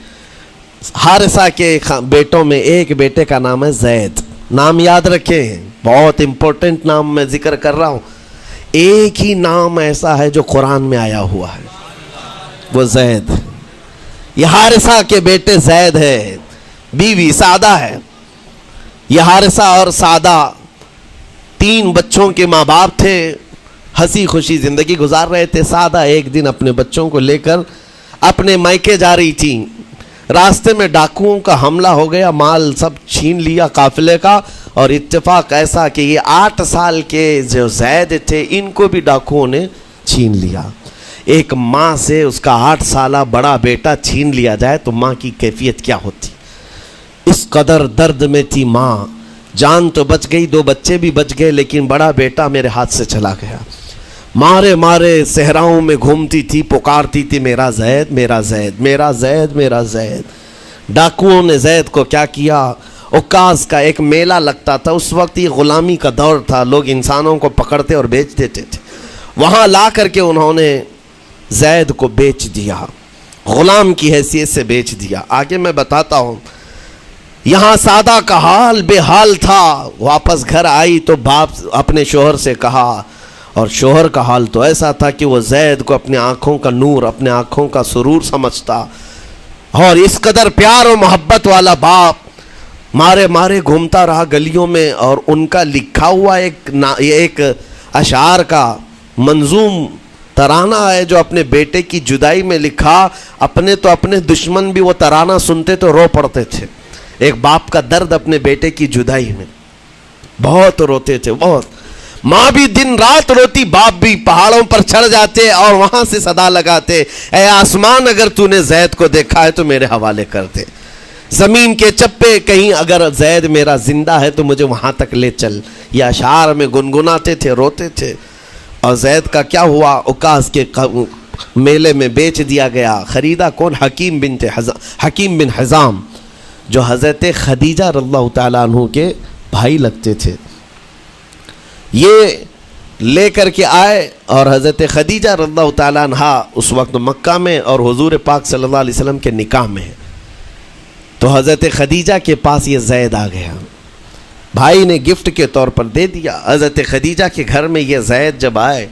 حارثہ کے بیٹوں میں ایک بیٹے کا نام ہے زید، نام یاد رکھیں، بہت امپورٹنٹ نام میں ذکر کر رہا ہوں، ایک ہی نام ایسا ہے جو قرآن میں آیا ہوا ہے، وہ زید۔ یہ حارثہ کے بیٹے زید ہے، بیوی سعدہ ہے۔ یہ حارثہ اور سعدہ 3 بچوں کے ماں باپ تھے، ہنسی خوشی زندگی گزار رہے تھے۔ سعدہ ایک دن اپنے بچوں کو لے کر اپنے مائکے جا رہی تھی، راستے میں ڈاکوؤں کا حملہ ہو گیا، مال سب چھین لیا قافلے کا، اور اتفاق ایسا کہ یہ 8 سال کے جو زید تھے ان کو بھی ڈاکوؤں نے چھین لیا۔ ایک ماں سے اس کا 8 سالہ بڑا بیٹا چھین لیا جائے تو ماں کی کیفیت کیا ہوتی، اس قدر درد میں تھی ماں۔ جان تو بچ گئی، 2 بچے بھی بچ گئے، لیکن بڑا بیٹا میرے ہاتھ سے چلا گیا۔ مارے مارے صحراؤں میں گھومتی تھی، پکارتی تھی میرا زید میرا زید میرا زید میرا زید۔ ڈاکوؤں نے زید کو کیا کیا، عکاظ کا ایک میلہ لگتا تھا، اس وقت یہ غلامی کا دور تھا، لوگ انسانوں کو پکڑتے اور بیچ دیتے تھے، وہاں لا کر کے انہوں نے زید کو بیچ دیا، غلام کی حیثیت سے بیچ دیا۔ آگے میں بتاتا ہوں۔ یہاں سعدہ کا حال بے حال تھا، واپس گھر آئی تو باپ اپنے شوہر سے کہا، اور شوہر کا حال تو ایسا تھا کہ وہ زید کو اپنے آنکھوں کا نور، اپنے آنکھوں کا سرور سمجھتا، اور اس قدر پیار و محبت والا باپ مارے مارے گھومتا رہا گلیوں میں، اور ان کا لکھا ہوا ایک اشعار کا منظوم ترانہ ہے جو اپنے بیٹے کی جدائی میں لکھا۔ اپنے تو اپنے دشمن بھی وہ ترانہ سنتے تو رو پڑتے تھے، ایک باپ کا درد اپنے بیٹے کی جدائی میں، بہت روتے تھے، بہت۔ ماں بھی دن رات روتی، باپ بھی پہاڑوں پر چڑھ جاتے اور وہاں سے صدا لگاتے، اے آسمان اگر تو نے زید کو دیکھا ہے تو میرے حوالے کر دے، زمین کے چپے کہیں اگر زید میرا زندہ ہے تو مجھے وہاں تک لے چل۔ یہ اشعار میں گنگناتے تھے، روتے تھے۔ اور زید کا کیا ہوا، عکاظ کے میلے میں بیچ دیا گیا۔ خریدا کون؟ حکیم بن حزام، جو حضرت خدیجہ رضی اللہ تعالیٰ عنہ کے بھائی لگتے تھے۔ یہ لے کر کے آئے اور حضرت خدیجہ رضی اللہ تعالیٰ عنہ اس وقت مکہ میں اور حضور پاک صلی اللہ علیہ وسلم کے نکاح میں، تو حضرت خدیجہ کے پاس یہ زید آ گیا، بھائی نے گفٹ کے طور پر دے دیا۔ حضرت خدیجہ کے گھر میں یہ زید جب آئے،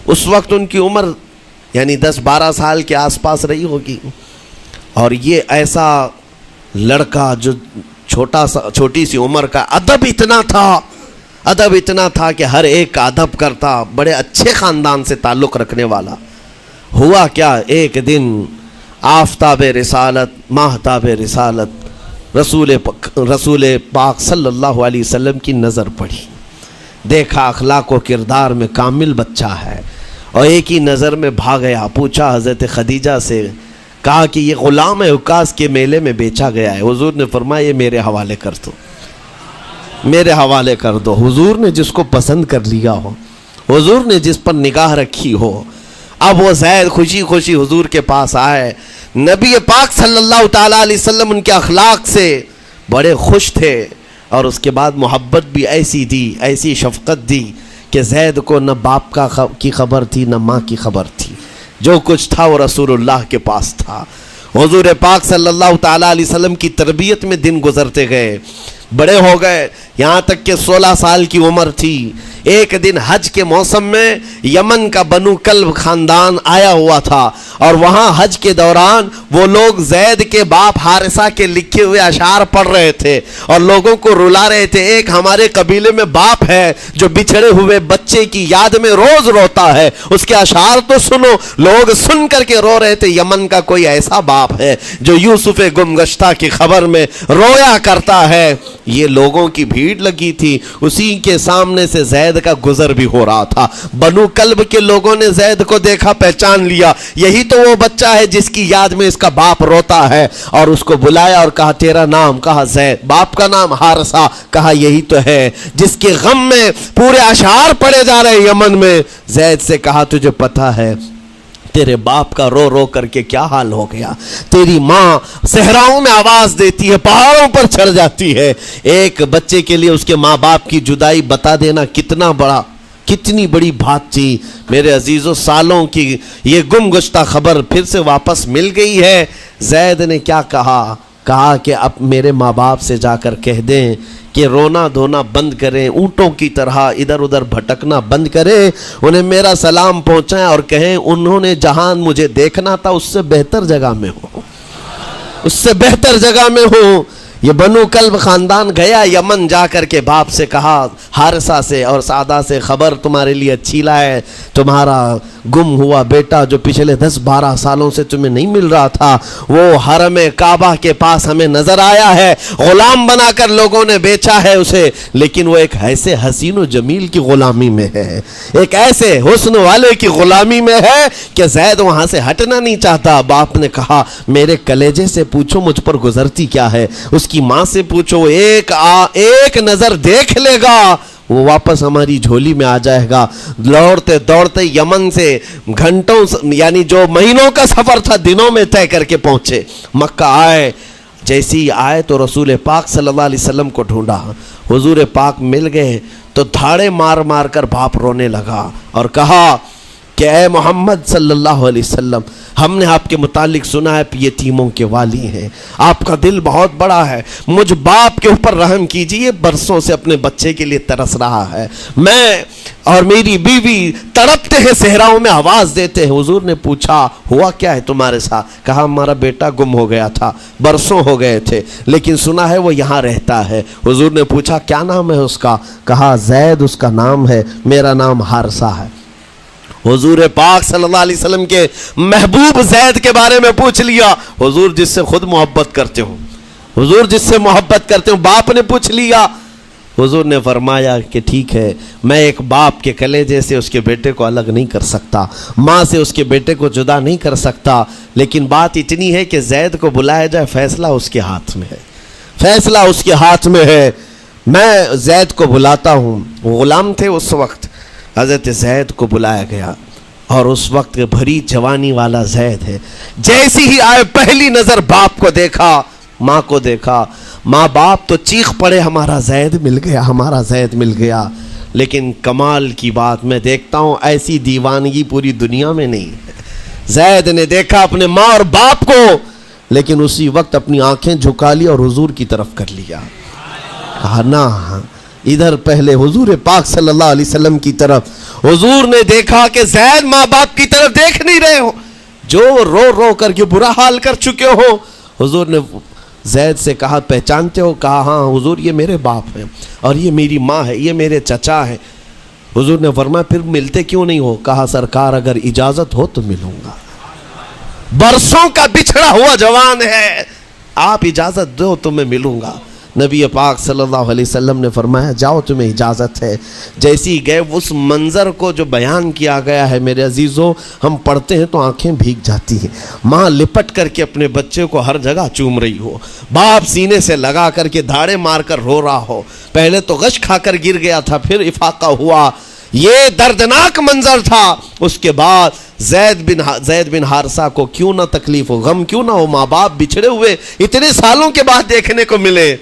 اس وقت ان کی عمر یعنی 10-12 سال کے آس پاس رہی ہوگی، اور یہ ایسا لڑکا جو چھوٹی سی عمر کا، ادب اتنا تھا کہ ہر ایک کا ادب کرتا، بڑے اچھے خاندان سے تعلق رکھنے والا۔ ہوا کیا، ایک دن آفتاب رسالت، ماہتاب رسالت رسول پاک صلی اللہ علیہ وسلم کی نظر پڑی، دیکھا اخلاق و کردار میں کامل بچہ ہے، اور ایک ہی نظر میں بھاگ گیا۔ پوچھا حضرت خدیجہ سے، کہا کہ یہ غلام ہے، عکاظ کے میلے میں بیچا گیا ہے۔ حضور نے فرمایا یہ میرے حوالے کر دو، میرے حوالے کر دو۔ حضور نے جس کو پسند کر لیا ہو، حضور نے جس پر نگاہ رکھی ہو۔ اب وہ زید خوشی خوشی حضور کے پاس آئے، نبی پاک صلی اللہ تعالیٰ علیہ وسلم ان کے اخلاق سے بڑے خوش تھے، اور اس کے بعد محبت بھی ایسی دی، ایسی شفقت دی کہ زید کو نہ باپ کی خبر تھی نہ ماں کی خبر تھی، جو کچھ تھا وہ رسول اللہ کے پاس تھا۔ حضور پاک صلی اللہ تعالیٰ علیہ وسلم کی تربیت میں دن گزرتے گئے، بڑے ہو گئے، یہاں تک کہ 16 سال کی عمر تھی، ایک دن حج کے موسم میں یمن کا بنو کلب خاندان آیا ہوا تھا، اور وہاں حج کے دوران وہ لوگ زید کے باپ حارثہ کے لکھے ہوئے اشعار پڑھ رہے تھے اور لوگوں کو رلا رہے تھے۔ ایک ہمارے قبیلے میں باپ ہے جو بچھڑے ہوئے بچے کی یاد میں روز روتا ہے، اس کے اشعار تو سنو۔ لوگ سن کر کے رو رہے تھے، یمن کا کوئی ایسا باپ ہے جو یوسف گمگشتہ کی خبر میں رویا کرتا ہے۔ یہ لوگوں کی بھیڑ لگی تھی، اسی کے سامنے سے زید کا گزر بھی ہو رہا تھا۔ بنو کلب کے لوگوں نے زید کو دیکھا، پہچان لیا، یہی تو وہ بچہ ہے جس کی یاد میں اس کا باپ روتا ہے، اور اس کو بلایا اور کہا تیرا نام؟ کہا زید۔ باپ کا نام حارثہ، کہا یہی تو ہے جس کے غم میں پورے اشعار پڑھے جا رہے یمن میں۔ زید سے کہا تجھے پتہ ہے تیرے باپ کا رو رو کر کے کیا حال ہو گیا؟ تیری ماں صحراؤں میں آواز دیتی ہے، پہاڑوں پر چڑھ جاتی ہے۔ ایک بچے کے لیے اس کے ماں باپ کی جدائی بتا دینا کتنی بڑی بات تھی۔ میرے عزیزوں، سالوں کی یہ گم گشتہ خبر پھر سے واپس مل گئی ہے۔ زید نے کیا کہا کہ اب میرے ماں باپ سے جا کر کہہ دیں کہ رونا دھونا بند کریں، اونٹوں کی طرح ادھر ادھر بھٹکنا بند کریں، انہیں میرا سلام پہنچائیں اور کہیں انہوں نے جہاں مجھے دیکھنا تھا اس سے بہتر جگہ میں ہوں، اس سے بہتر جگہ میں ہوں۔ یہ بنو کلب خاندان گیا یمن، جا کر کے باپ سے کہا، حارثہ سے اور سعدہ سے، خبر تمہارے لیے اچھی لائے، تمہارا گم ہوا بیٹا جو پچھلے 10-12 سالوں سے تمہیں نہیں مل رہا تھا، وہ حرم کعبہ کے پاس ہمیں نظر آیا ہے، غلام بنا کر لوگوں نے بیچا ہے اسے، لیکن وہ ایک ایسے حسین و جمیل کی غلامی میں ہے، ایک ایسے حسن والے کی غلامی میں ہے کہ زید وہاں سے ہٹنا نہیں چاہتا۔ باپ نے کہا میرے کلیجے سے پوچھو مجھ پر گزرتی کیا ہے، اس کی ماں سے پوچھو، ایک نظر دیکھ لے گا وہ واپس ہماری جھولی میں آ جائے گا۔ دوڑتے دوڑتے یمن سے گھنٹوں یعنی جو مہینوں کا سفر تھا دنوں میں طے کر کے پہنچے، مکہ آئے۔ جیسے ہی آئے تو رسول پاک صلی اللہ علیہ وسلم کو ڈھونڈا، حضور پاک مل گئے تو دھاڑے مار مار کر باپ رونے لگا اور کہا کہ اے محمد صلی اللہ علیہ وسلم، ہم نے آپ کے متعلق سنا ہے یتیموں کے والی ہیں، آپ کا دل بہت بڑا ہے، مجھ باپ کے اوپر رحم کیجئے، برسوں سے اپنے بچے کے لیے ترس رہا ہے، میں اور میری بیوی تڑپتے ہیں، صحراؤں میں آواز دیتے ہیں۔ حضور نے پوچھا ہوا کیا ہے تمہارے ساتھ؟ کہا ہمارا بیٹا گم ہو گیا تھا، برسوں ہو گئے تھے، لیکن سنا ہے وہ یہاں رہتا ہے۔ حضور نے پوچھا کیا نام ہے اس کا؟ کہا زید اس کا نام ہے، میرا نام حارثہ ہے۔ حضور پاک صلی اللہ علیہ وسلم کے محبوب زید کے بارے میں پوچھ لیا، حضور جس سے خود محبت کرتے ہو، حضور جس سے محبت کرتے ہو، باپ نے پوچھ لیا۔ حضور نے فرمایا کہ ٹھیک ہے، میں ایک باپ کے کلیجے سے اس کے بیٹے کو الگ نہیں کر سکتا، ماں سے اس کے بیٹے کو جدا نہیں کر سکتا، لیکن بات اتنی ہے کہ زید کو بلایا جائے، فیصلہ اس کے ہاتھ میں ہے، فیصلہ اس کے ہاتھ میں ہے۔ میں زید کو بلاتا ہوں۔ غلام تھے اس وقت، حضرت زید کو بلایا گیا اور اس وقت بھری جوانی والا زید ہے، جیسی ہی آئے پہلی نظر باپ کو دیکھا، ماں کو دیکھا، ماں باپ تو چیخ پڑے ہمارا زید مل گیا، ہمارا زید مل گیا۔ لیکن کمال کی بات میں دیکھتا ہوں ایسی دیوانگی پوری دنیا میں نہیں ہے۔ زید نے دیکھا اپنے ماں اور باپ کو، لیکن اسی وقت اپنی آنکھیں جھکا لی اور حضور کی طرف کر لیا، کہا نہ، ادھر پہلے حضور پاک صلی اللہ علیہ وسلم کی طرف۔ حضور نے دیکھا کہ زید ماں باپ کی طرف دیکھ نہیں رہے ہو، جو رو رو کر کے برا حال کر چکے ہو۔ حضور نے زید سے کہا پہچانتے ہو؟ کہا ہاں حضور، یہ میرے باپ ہیں اور یہ میری ماں ہے، یہ میرے چچا ہیں۔ حضور نے فرمایا پھر ملتے کیوں نہیں ہو؟ کہا سرکار اگر اجازت ہو تو ملوں گا، برسوں کا بچھڑا ہوا جوان ہے، آپ اجازت دو تو میں ملوں گا۔ نبی پاک صلی اللہ علیہ وسلم نے فرمایا جاؤ تمہیں اجازت ہے۔ جیسی گئے اس منظر کو جو بیان کیا گیا ہے میرے عزیزوں، ہم پڑھتے ہیں تو آنکھیں بھیگ جاتی ہیں۔ ماں لپٹ کر کے اپنے بچے کو ہر جگہ چوم رہی ہو، باپ سینے سے لگا کر کے دھاڑے مار کر رو رہا ہو، پہلے تو غش کھا کر گر گیا تھا، پھر افاقہ ہوا، یہ دردناک منظر تھا۔ اس کے بعد زید بن حارثہ کو کیوں نہ تکلیف ہو، غم کیوں نہ ہو، ماں باپ بچھڑے ہوئے اتنے سالوں کے بعد دیکھنے کو ملے،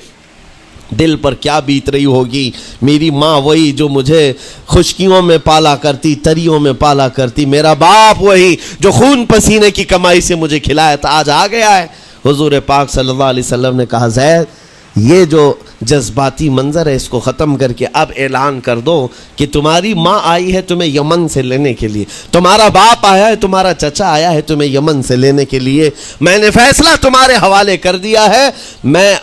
دل پر کیا بیت رہی ہوگی۔ میری ماں وہی جو مجھے خشکیوں میں پالا کرتی، تریوں میں پالا کرتی، میرا باپ وہی جو خون پسینے کی کمائی سے مجھے کھلایا تھا، آج آ گیا ہے۔ حضور پاک صلی اللہ علیہ وسلم نے کہا زید یہ جو جذباتی منظر ہے اس کو ختم کر کے اب اعلان کر دو کہ تمہاری ماں آئی ہے تمہیں یمن سے لینے کے لیے، تمہارا باپ آیا ہے، تمہارا چچا آیا ہے تمہیں یمن سے لینے کے لیے، میں نے فیصلہ تمہارے حوالے کر دیا ہے، میں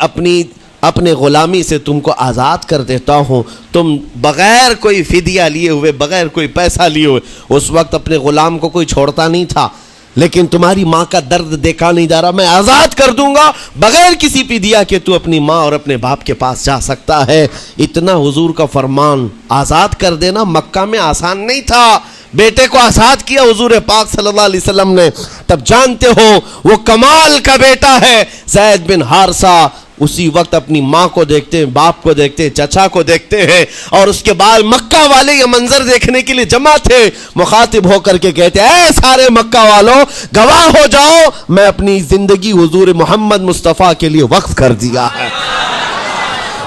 اپنے غلامی سے تم کو آزاد کر دیتا ہوں، تم بغیر کوئی فدیہ لیے ہوئے، بغیر کوئی پیسہ لیے ہوئے، اس وقت اپنے غلام کو کوئی چھوڑتا نہیں تھا، لیکن تمہاری ماں کا درد دیکھا نہیں جا رہا، میں آزاد کر دوں گا بغیر کسی فدیہ کے، تو اپنی ماں اور اپنے باپ کے پاس جا سکتا ہے۔ اتنا حضور کا فرمان، آزاد کر دینا مکہ میں آسان نہیں تھا۔ بیٹے کو آزاد کیا حضور پاک صلی اللہ علیہ وسلم نے، تب جانتے ہو وہ کمال کا بیٹا ہے زید بن حارثہ، اسی وقت اپنی ماں کو دیکھتے ہیں، باپ کو دیکھتے ہیں، چچا کو دیکھتے ہیں، اور اس کے بعد مکہ والے یہ منظر دیکھنے کے لیے جمع تھے، مخاطب ہو کر کے کہتے ہیں اے سارے مکہ والوں گواہ ہو جاؤ، میں اپنی زندگی حضور محمد مصطفیٰ کے لیے وقف کر دیا ہے،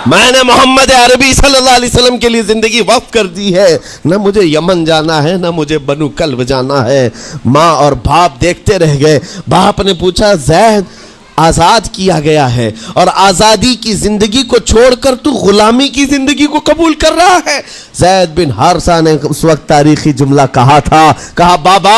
میں نے محمد عربی صلی اللہ علیہ وسلم کے لیے زندگی وقف کر دی ہے، نہ مجھے یمن جانا ہے، نہ مجھے بنو کلب جانا ہے۔ ماں اور باپ دیکھتے رہ گئے۔ باپ نے پوچھا زید آزاد کیا گیا ہے اور آزادی کی زندگی کو چھوڑ کر تو غلامی کی زندگی کو قبول کر رہا ہے؟ زید بن حارثہ نے اس وقت تاریخی جملہ کہا تھا، کہا بابا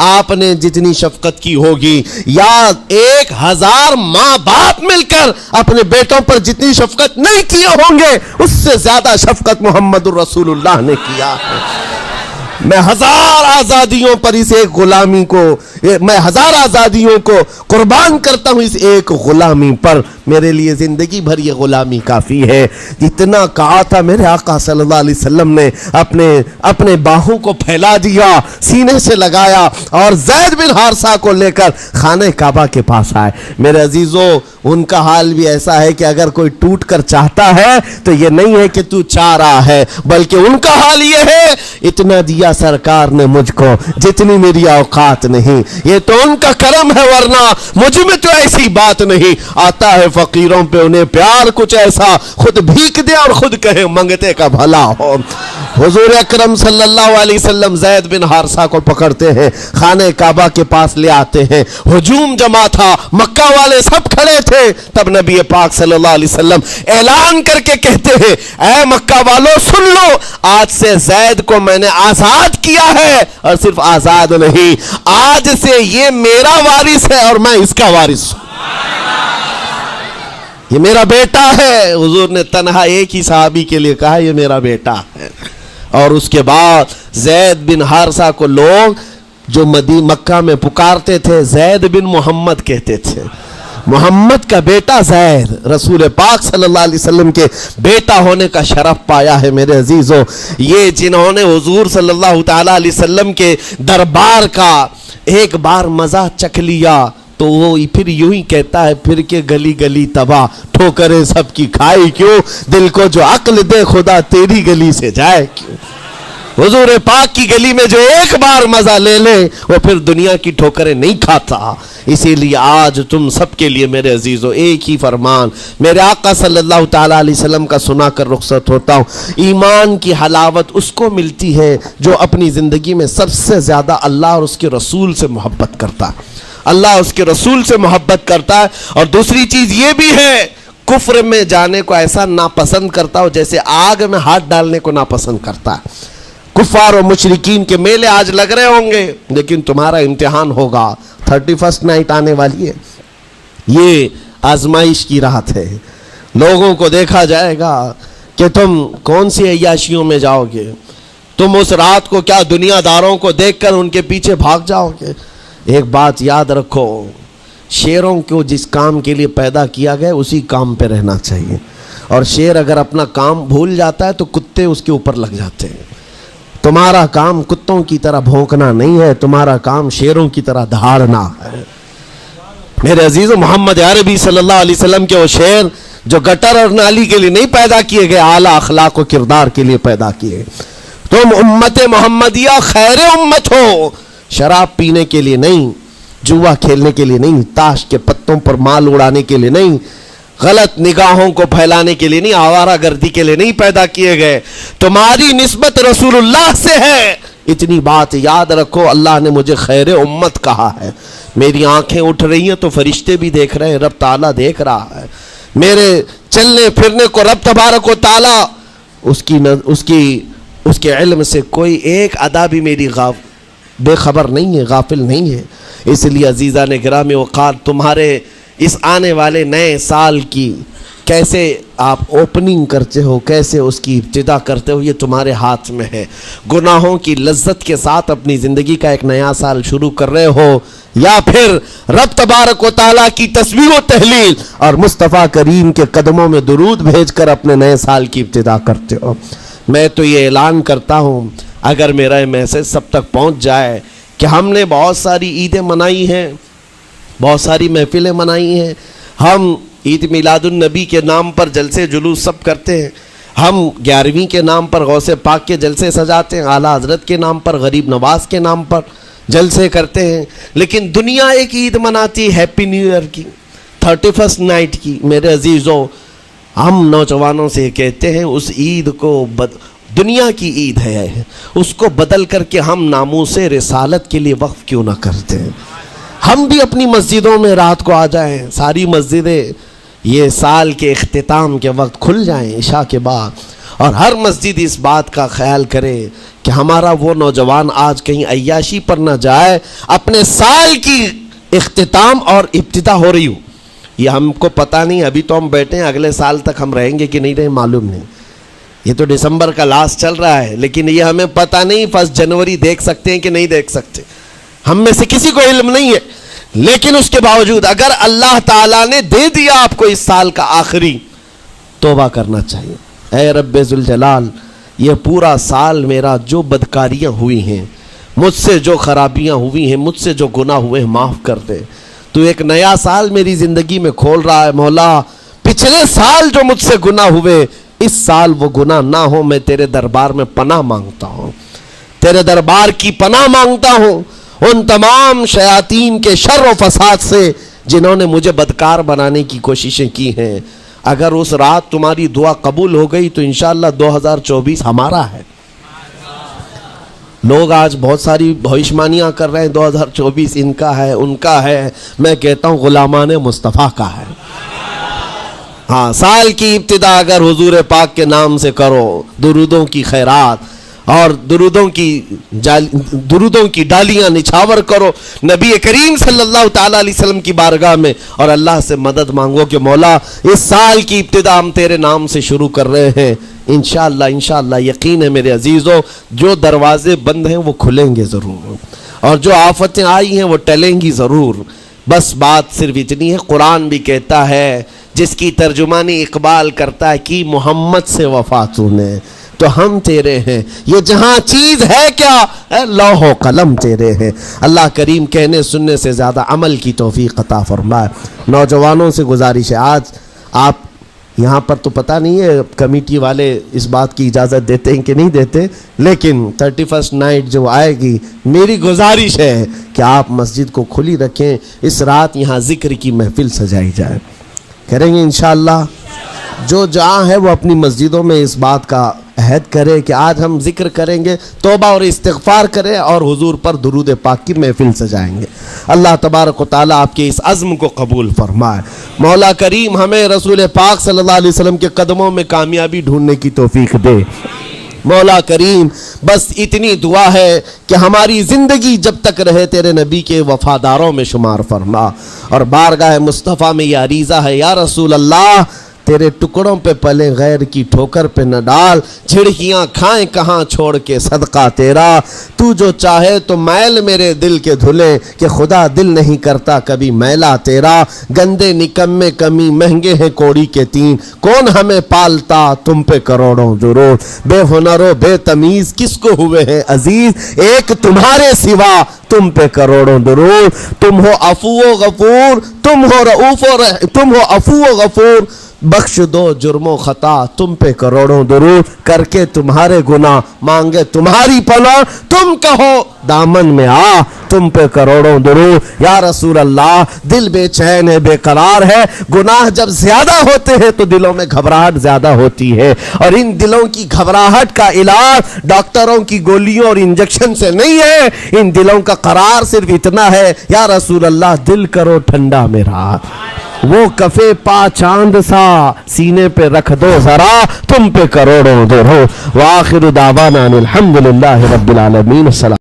آپ نے جتنی شفقت کی ہوگی یا 1000 ماں باپ مل کر اپنے بیٹوں پر جتنی شفقت نہیں کیے ہوں گے اس سے زیادہ شفقت محمد الرسول اللہ نے کیا ہے۔ میں 1000 آزادیوں پر اس ایک غلامی کو، میں 1000 آزادیوں کو قربان کرتا ہوں اس ایک غلامی پر، میرے لیے زندگی بھر یہ غلامی کافی ہے۔ اتنا کہا تھا میرے آقا صلی اللہ علیہ وسلم نے اپنے باہوں کو پھیلا دیا، سینے سے لگایا اور زید بن حارثہ کو لے کر خانہ کعبہ کے پاس آئے۔ میرے عزیزو ان کا حال بھی ایسا ہے کہ اگر کوئی ٹوٹ کر چاہتا ہے تو یہ نہیں ہے کہ تو چاہ رہا ہے، بلکہ ان کا حال یہ ہے اتنا دیا سرکار نے مجھ کو جتنی میری اوقات نہیں، یہ تو ان کا کرم ہے ورنہ مجھ میں تو ایسی بات نہیں۔ آتا ہے فقیروں پہ انہیں پیار کچھ ایسا، خود بھیک دے اور خود کہے منگتے کا بھلا ہو۔ حضور اکرم صلی اللہ علیہ وسلم زید بن حارثہ کو پکڑتے ہیں، خانہ کعبہ کے پاس لے آتے ہیں، ہجوم جمع تھا، مکہ والے سب کھڑے تھے، تب نبی پاک صلی اللہ علیہ وسلم اعلان کر کے کہتے ہیں اے مکہ والوں سن لو، آج سے زید کو میں نے آزاد کیا ہے، اور صرف آزاد نہیں، آج سے یہ میرا وارث ہے اور میں اس کا وارث ہوں، یہ میرا بیٹا ہے۔ حضور نے تنہا ایک ہی صحابی کے لیے کہا یہ میرا بیٹا ہے، اور اس کے بعد زید بن حارثہ کو لوگ جو مکہ میں پکارتے تھے زید بن محمد کہتے تھے، محمد کا بیٹا زید، رسول پاک صلی اللہ علیہ وسلم کے بیٹا ہونے کا شرف پایا ہے۔ میرے عزیزو یہ جنہوں نے حضور صلی اللہ تعالیٰ علیہ وسلم کے دربار کا ایک بار مزہ چکھ لیا تو وہ پھر یوں ہی کہتا ہے پھر کے گلی گلی تباہ، ٹھوکریں سب کی کھائی کیوں، دل کو جو عقل دے خدا تیری گلی سے جائے کیوں۔ حضور پاک کی گلی میں جو ایک بار مزہ لے لے وہ پھر دنیا کی ٹھوکریں نہیں کھاتا۔ اسی لیے آج تم سب کے لیے میرے عزیزو ایک ہی فرمان میرے آقا صلی اللہ تعالیٰ علیہ وسلم کا سنا کر رخصت ہوتا ہوں۔ ایمان کی حلاوت اس کو ملتی ہے جو اپنی زندگی میں سب سے زیادہ اللہ اور اس کے رسول سے محبت کرتا ہے، اللہ اس کے رسول سے محبت کرتا ہے، اور دوسری چیز یہ بھی ہے کفر میں جانے کو ایسا ناپسند کرتا ہو جیسے آگ میں ہاتھ ڈالنے کو ناپسند کرتا ہے۔ کفار و مشرکین کے میلے آج لگ رہے ہوں گے لیکن تمہارا امتحان ہوگا، 31 نائٹ آنے والی ہے، یہ آزمائش کی رات ہے، لوگوں کو دیکھا جائے گا کہ تم کون سی عیاشیوں میں جاؤ گے، تم اس رات کو کیا دنیا داروں کو دیکھ کر ان کے پیچھے بھاگ جاؤ گے۔ ایک بات یاد رکھو، شیروں کو جس کام کے لیے پیدا کیا گیا اسی کام پہ رہنا چاہیے، اور شیر اگر اپنا کام بھول جاتا ہے تو کتے اس کے اوپر لگ جاتے ہیں۔ تمہارا کام کتوں کی طرح بھونکنا نہیں ہے، تمہارا کام شیروں کی طرح دہاڑنا ہے۔ میرے عزیز محمد عربی صلی اللہ علیہ وسلم کے وہ شیر جو گٹر اور نالی کے لیے نہیں پیدا کیے گئے، اعلیٰ اخلاق و کردار کے لیے پیدا کیے۔ تم امت محمدیہ خیر امت ہو، شراب پینے کے لیے نہیں، جوا کھیلنے کے لیے نہیں، تاش کے پتوں پر مال اڑانے کے لیے نہیں، غلط نگاہوں کو پھیلانے کے لیے نہیں، آوارہ گردی کے لیے نہیں پیدا کیے گئے، تمہاری نسبت رسول اللہ سے ہے۔ اتنی بات یاد رکھو، اللہ نے مجھے خیر امت کہا ہے، میری آنکھیں اٹھ رہی ہیں تو فرشتے بھی دیکھ رہے ہیں، رب تعالیٰ دیکھ رہا ہے، میرے چلنے پھرنے کو رب تبارک و تعالیٰ اس کے علم سے کوئی ایک ادا بھی میری بے خبر نہیں ہے، غافل نہیں ہے۔ اس لیے عزیزان گرامی اوقات تمہارے اس آنے والے نئے سال کی کیسے آپ اوپننگ کرتے ہو، کیسے اس کی ابتدا کرتے ہو، یہ تمہارے ہاتھ میں ہے۔ گناہوں کی لذت کے ساتھ اپنی زندگی کا ایک نیا سال شروع کر رہے ہو، یا پھر رب تبارک و تعالیٰ کی تسبیح و تہلیل اور مصطفیٰ کریم کے قدموں میں درود بھیج کر اپنے نئے سال کی ابتدا کرتے ہو۔ میں تو یہ اعلان کرتا ہوں، اگر میرا یہ میسج سب تک پہنچ جائے کہ ہم نے بہت ساری عیدیں منائی ہیں، بہت ساری محفلیں منائی ہیں، ہم عید میلاد النبی کے نام پر جلسے جلوس سب کرتے ہیں، ہم 11ویں کے نام پر غوث پاک کے جلسے سجاتے ہیں، اعلیٰ حضرت کے نام پر، غریب نواز کے نام پر جلسے کرتے ہیں، لیکن دنیا ایک عید مناتی ہے ہیپی نیو ایئر کی، 31st نائٹ کی۔ میرے عزیزوں، ہم نوجوانوں سے کہتے ہیں اس عید کو دنیا کی عید ہے، اس کو بدل کر کے ہم ناموس رسالت کے لیے وقف کیوں نہ کرتے ہیں؟ ہم بھی اپنی مسجدوں میں رات کو آ جائیں، ساری مسجدیں یہ سال کے اختتام کے وقت کھل جائیں عشاء کے بعد، اور ہر مسجد اس بات کا خیال کرے کہ ہمارا وہ نوجوان آج کہیں عیاشی پر نہ جائے، اپنے سال کی اختتام اور ابتدا ہو رہی ہو۔ یہ ہم کو پتہ نہیں، ابھی تو ہم بیٹھے ہیں، اگلے سال تک ہم رہیں گے کہ نہیں رہیں معلوم نہیں، یہ تو دسمبر کا لاسٹ چل رہا ہے، لیکن یہ ہمیں پتہ نہیں 1 جنوری دیکھ سکتے ہیں کہ نہیں دیکھ سکتے، ہم میں سے کسی کو علم نہیں ہے۔ لیکن اس کے باوجود اگر اللہ تعالیٰ نے دے دیا آپ کو اس سال کا آخری، توبہ کرنا چاہیے۔ اے رب ذوالجلال، یہ پورا سال میرا جو بدکاریاں ہوئی ہیں، مجھ سے جو خرابیاں ہوئی ہیں، مجھ سے جو گناہ ہوئے ہیں، معاف کر دے۔ تو ایک نیا سال میری زندگی میں کھول رہا ہے، مولا پچھلے سال جو مجھ سے گناہ ہوئے، اس سال وہ گناہ نہ ہو۔ میں تیرے دربار میں پناہ مانگتا ہوں، تیرے دربار کی پناہ مانگتا ہوں ان تمام شیاطین کے شر و فساد سے جنہوں نے مجھے بدکار بنانے کی کوششیں کی ہیں۔ اگر اس رات تمہاری دعا قبول ہو گئی تو انشاءاللہ 2024 ہمارا ہے۔ لوگ آج بہت ساری بھوشمانیاں کر رہے ہیں، 2024 ان کا ہے، ان کا ہے۔ میں کہتا ہوں غلامان مصطفیٰ کا ہے۔ ہاں، سال کی ابتدا اگر حضور پاک کے نام سے کرو، درودوں کی خیرات اور درودوں کی ڈالیاں نچھاور کرو نبی کریم صلی اللہ تعالیٰ علیہ وسلم کی بارگاہ میں، اور اللہ سے مدد مانگو کہ مولا اس سال کی ابتدا ہم تیرے نام سے شروع کر رہے ہیں۔ انشاءاللہ یقین ہے میرے عزیزوں، جو دروازے بند ہیں وہ کھلیں گے ضرور، اور جو آفتیں آئی ہیں وہ ٹلیں گی ضرور۔ بس بات صرف اتنی ہے، قرآن بھی کہتا ہے، جس کی ترجمانی اقبال کرتا ہے کہ محمد سے وفا نے تو ہم تیرے ہیں، یہ جہاں چیز ہے کیا اے لوح و قلم تیرے ہیں۔ اللہ کریم کہنے سننے سے زیادہ عمل کی توفیق عطا فرمائے۔ نوجوانوں سے گزارش ہے، آج آپ یہاں پر تو پتہ نہیں ہے کمیٹی والے اس بات کی اجازت دیتے ہیں کہ نہیں دیتے، لیکن 31st نائٹ جو آئے گی، میری گزارش ہے کہ آپ مسجد کو کھلی رکھیں، اس رات یہاں ذکر کی محفل سجائی جائے۔ کریں گے انشاءاللہ؟ جو جہاں ہے وہ اپنی مسجدوں میں اس بات کا عہد کرے کہ آج ہم ذکر کریں گے، توبہ اور استغفار کریں، اور حضور پر درود پاک کی محفل سجائیں گے۔ اللہ تبارک و تعالیٰ آپ کے اس عزم کو قبول فرمائے۔ مولا کریم ہمیں رسول پاک صلی اللہ علیہ وسلم کے قدموں میں کامیابی ڈھونڈنے کی توفیق دے۔ مولا کریم بس اتنی دعا ہے کہ ہماری زندگی جب تک رہے تیرے نبی کے وفاداروں میں شمار فرما، اور بارگاہ مصطفیٰ میں یہ عریضہ ہے، یا رسول اللہ تیرے ٹکڑوں پہ پلے، غیر کی ٹھوکر پہ نہ ڈال، جھڑکیاں کھائیں کہاں چھوڑ کے صدقہ تیرا، تو جو چاہے تو میل میرے دل کے دھلے، کہ خدا دل نہیں کرتا کبھی میلا تیرا، گندے نکمے کمی مہنگے ہیں کوڑی کے 3، کون ہمیں پالتا تم پہ کروڑوں ضرور، بے ہنر و بے تمیز کس کو ہوئے ہیں عزیز، ایک تمہارے سوا تم پہ کروڑوں درود، تم ہو عفو و غفور، تم ہو عفو و غفور، بخش دو جرم و خطا تم پہ کروڑوں درود، کر کے تمہارے گناہ مانگے تمہاری پناہ، تم کہو دامن میں آ تم پہ کروڑوں درود۔ یا رسول اللہ دل بے چین ہے، بے قرار ہے، گناہ جب زیادہ ہوتے ہیں تو دلوں میں گھبراہٹ زیادہ ہوتی ہے، اور ان دلوں کی گھبراہٹ کا علاج ڈاکٹروں کی گولیوں اور انجیکشن سے نہیں ہے، ان دلوں کا قرار صرف اتنا ہے، یا رسول اللہ دل کرو ٹھنڈا میرا۔ وہ کفے پا چاند سا سینے پہ رکھ دو ذرا تم پہ کروڑوں درود. وآخر دعوانا الحمدللہ رب العالمین. السلام.